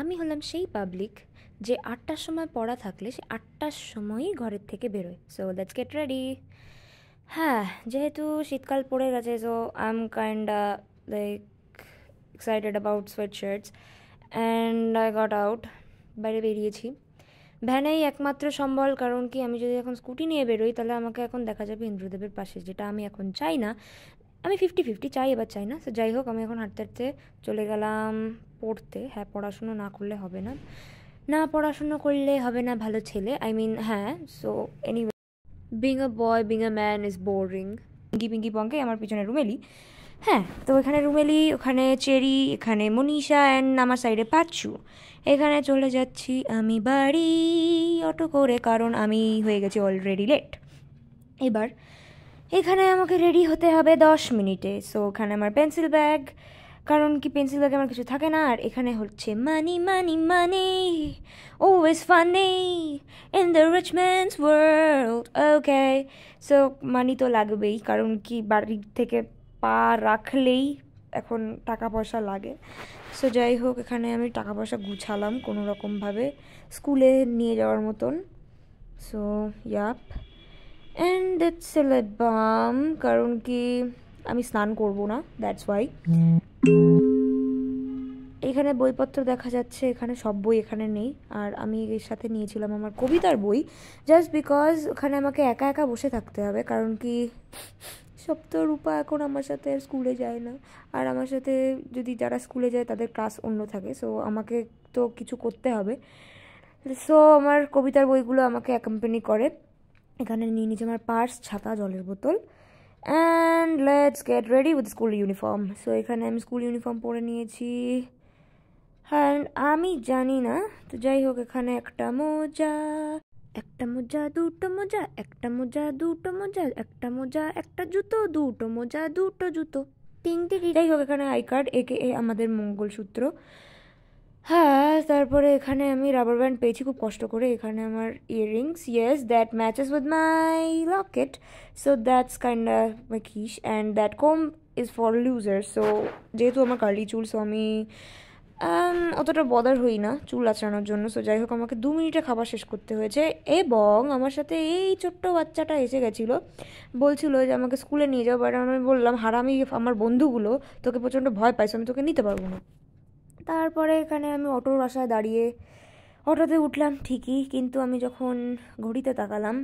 আমি হলাম সেই পাবলিক যে ৮টার সময় পড়া থাকলে সে ৮টার সময়ই ঘরের থেকে বেরোয়। So let's get ready. হ্যাঁ, যেহেতু শীতকাল পড়ে গেছে, so I am kinda like excited about sweatshirts and I got out. বাইরে বেরিয়েছি। ভ্যানেই একমাত্র সম্বল, কারণ কি আমি যদি এখন স্কুটি নিয়ে বেরোই তাহলে আমাকে এখন দেখা যাবে ইন্দ্রদেবের পাশে, যেটা আমি এখন চাই না। আমি 50-50 চাই, এবার চাই না। তো যাই হোক, আমি এখন হাঁটতে হাঁটতে চলে গেলাম পড়তে। হ্যাঁ, পড়াশুনো না করলে হবে না, না পড়াশুনো করলে হবে না ভালো ছেলে, আই মিন হ্যাঁ। So anyway, being a boy being a man is boring. পিঙ্কি পিঙ্কি পঙ্কে আমার পিছনে রুমেলি। হ্যাঁ, তো এখানে রুমেলি, ওখানে চেরি, এখানে মনীষা অ্যান্ড আমার সাইডে পাচ্ছু। এখানে চলে যাচ্ছি আমি বাড়ি অটো করে, কারণ আমি হয়ে গেছি অলরেডি লেট। এবার এখানে আমাকে রেডি হতে হবে 10 মিনিটে। সো ওখানে আমার পেন্সিল ব্যাগ, কারণ কি পেন্সিল ব্যাগে আমার কিছু থাকে না। আর এখানে হচ্ছে money money money always funny in the rich man's world. Okay, so money তো লাগবেই, কারণ কি বাড়ি থেকে পা রাখলেই এখন টাকা পয়সা লাগে। সো যাই হোক, এখানে আমি টাকা পয়সা গুছালাম কোনো রকমভাবে স্কুলে নিয়ে যাওয়ার মতন। So yup, and it's a bomb, কারণ কি আমি স্নান করবো না, দ্যাটস ওয়াই। এখানে বইপত্র দেখা যাচ্ছে, এখানে সব বই এখানে নেই। আর আমি এর সাথে নিয়েছিলাম আমার কবিতার বই, জাস্ট বিকজ ওখানে আমাকে একা একা বসে থাকতে হবে, কারণ কি সব তো রূপা এখন আমার সাথে আর স্কুলে যায় না। আর আমার সাথে যদি যারা স্কুলে যায় তাদের ক্লাস অন্য থাকে, সো আমাকে তো কিছু করতে হবে। সো আমার কবিতার বইগুলো আমাকে অ্যাকম্পানি করে। এখানে নিয়ে নিয়েছি আমার পার্স, ছাতা, জলের বোতল, and let's get ready with school uniform. So এখানে আমি স্কুল ইউনিফর্ম পরে নিয়েছি। হ্যাঁ, আমি জানি না, তো যাই হোক, এখানে একটা মোজা, একটা মোজা, দুটো মোজা, একটা মোজা, দুটো মোজা, একটা মোজা, একটা জুতো, দুটো মোজা, দুটো জুতো, টিং টিং। যাই হোক, এখানে আই কার্ড, একে আমাদের মঙ্গলসূত্র। হ্যাঁ, তারপরে এখানে আমি রাবার ব্যান্ড পেয়েছি খুব কষ্ট করে। এখানে আমার earrings, yes, that matches with my locket, so that's kind of my কিশ, and that comb is for loser. So যেহেতু আমার কার্লি চুল, সো আমি অতটা বদার হই না চুল আঁচড়ানোর জন্য। সো যাই হোক, আমাকে 2 মিনিটে খাবার শেষ করতে হয়েছে। এবং আমার সাথে এই ছোট্ট বাচ্চাটা এসে গেছিলো, বলছিল যে আমাকে স্কুলে নিয়ে যাও, বাট আমি বললাম হারামি আমার বন্ধুগুলো তোকে প্রচণ্ড ভয় পাইছে, আমি তোকে নিতে পারবো না। তারপরে এখানে আমি অটোর আশায় দাঁড়িয়ে অটোতে উঠলাম ঠিকই, কিন্তু আমি যখন ঘড়িতে তাকালাম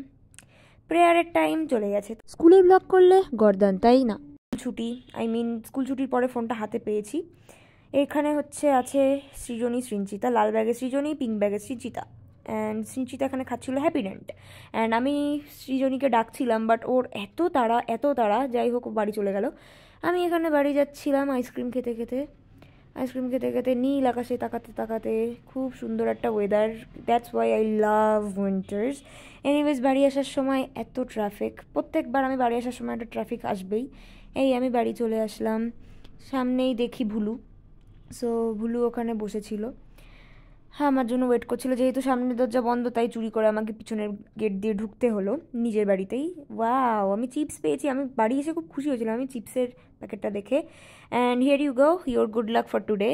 প্রেয়ারের টাইম চলে গেছে। স্কুলে ব্লগ করলে গর্দান, তাই না? ছুটি, আই মিন স্কুল ছুটির পরে ফোনটা হাতে পেয়েছি। এখানে আছে সৃজনী, সৃঞ্চিতা, লাল ব্যাগে সৃজনী, পিঙ্ক ব্যাগে সৃঞ্চিতা, অ্যান্ড সৃঞ্চিতা এখানে খাচ্ছিল হ্যাপিডেন্ট। অ্যান্ড আমি সৃজনীকে ডাকছিলাম, বাট ওর এত তাড়া, যাই হোক বাড়ি চলে গেল। আমি এখানে বাড়ি যাচ্ছিলাম আইসক্রিম খেতে খেতে নীল আকাশে তাকাতে তাকাতে। খুব সুন্দর একটা weather, that's why I love winters. Anyways, বাড়ি আসার সময় এত ট্রাফিক, প্রত্যেকবার আমি বাড়ি আসার সময় একটা ট্রাফিক আসবেই। এই আমি বাড়ি চলে আসলাম, সামনেই দেখি ভুলু। সো ভুলু ওখানে বসেছিল, হ্যাঁ আমার জন্য ওয়েট করছিল। যেহেতু সামনের দরজা বন্ধ, তাই চুরি করে আমাকে পিছনের গেট দিয়ে ঢুকতে হলো নিজের বাড়িতেই। ওয়াও, আমি চিপস পেয়েছি। আমি বাড়ি এসে খুব খুশি হয়েছিলাম আমি চিপসের প্যাকেটটা দেখে। And here you go, your good luck for today.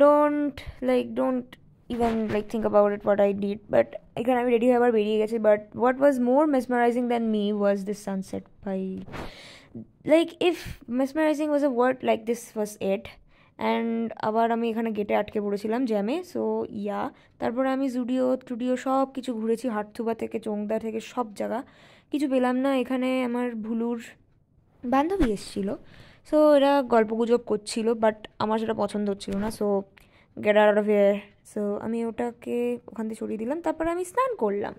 Don't even think about it what I did. But এখানে আমি রেডি হয়ে আবার বেরিয়ে গেছি। But what was more mesmerising than me was this sunset. ভাই, if mesmerising was a word, this was it. And আবার আমি এখানে গেটে আটকে পড়েছিলাম জ্যামে। সো ইয়া, তারপরে আমি জুডিও সব কিছু ঘুরেছি, হাটথুবা থেকে চোংদা থেকে সব জায়গা, কিছু পেলাম না। এখানে আমার ভুলুর বান্ধবী এসেছিলো, সো এরা গল্পগুজব করছিল, বাট আমার সেটা পছন্দ হচ্ছিল না। So get out of here. So আমি ওটাকে ওখান থেকে সরিয়ে দিলাম। তারপরে আমি স্নান করলাম,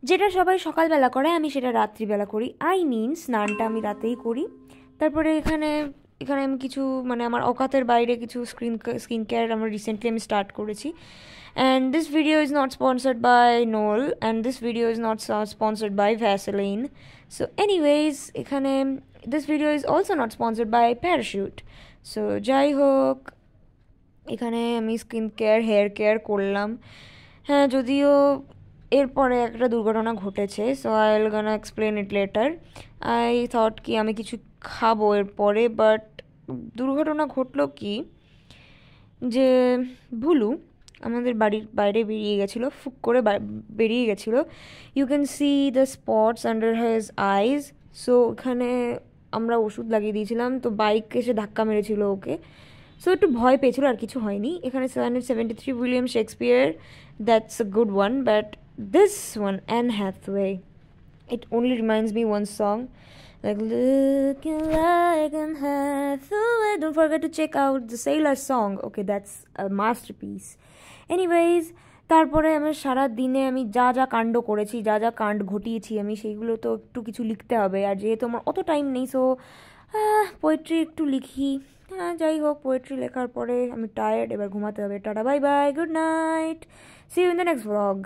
যেটা সবাই সকালবেলা করে, আমি সেটা রাত্রিবেলা করি। আই মিন স্নানটা আমি রাতেই করি। তারপরে এখানে আমি কিছু আমার অকাতের বাইরে কিছু স্কিন কেয়ার আমার রিসেন্টলি আমি স্টার্ট করেছি। And this video is not sponsored by নোল, and this video is not sponsored by Vaseline. So anyways, এখানে this video is also not sponsored by Parachute. So যাই হোক, এখানে আমি স্কিন কেয়ার হেয়ার কেয়ার করলাম। হ্যাঁ, যদিও এরপরে একটা দুর্ঘটনা ঘটেছে, so I will gonna explain it later. I thought কি আমি কিছু খাবো এরপরে, বাট দুর্ঘটনা ঘটলো কি যে ভুলু আমাদের বাড়ির বাইরে বেরিয়ে গেছিলো, ফুক করে বেরিয়ে গেছিলো। You can see the spots under his eyes. So ওখানে আমরা ওষুধ লাগিয়ে দিয়েছিলাম, তো বাইক এসে ধাক্কা মেরেছিল ওকে। সো একটু ভয় পেয়েছিল, আর কিছু হয়নি। এখানে 773 William Shakespeare, that's a good one, but this one an Hathaway, it only reminds me one song, like looking like an Hathaway. Don't forget to check out the Sailor song. Okay, that's a masterpiece. Anyways, তারপরে আমার সারা দিনে আমি যা যা কাণ্ড করেছি, যা যা কাণ্ড ঘটিয়েছি আমি, সেইগুলো তো একটু কিছু লিখতে হবে। আর যেহেতু আমার অত টাইম নেই, সো পোয়েট্রি একটু লিখি। হ্যাঁ, যাই হোক, পোয়েট্রি লেখার পরে আমি টায়ার্ড, এবার ঘুমাতে হবে। Tata, bye bye, good night, see you in the next blog.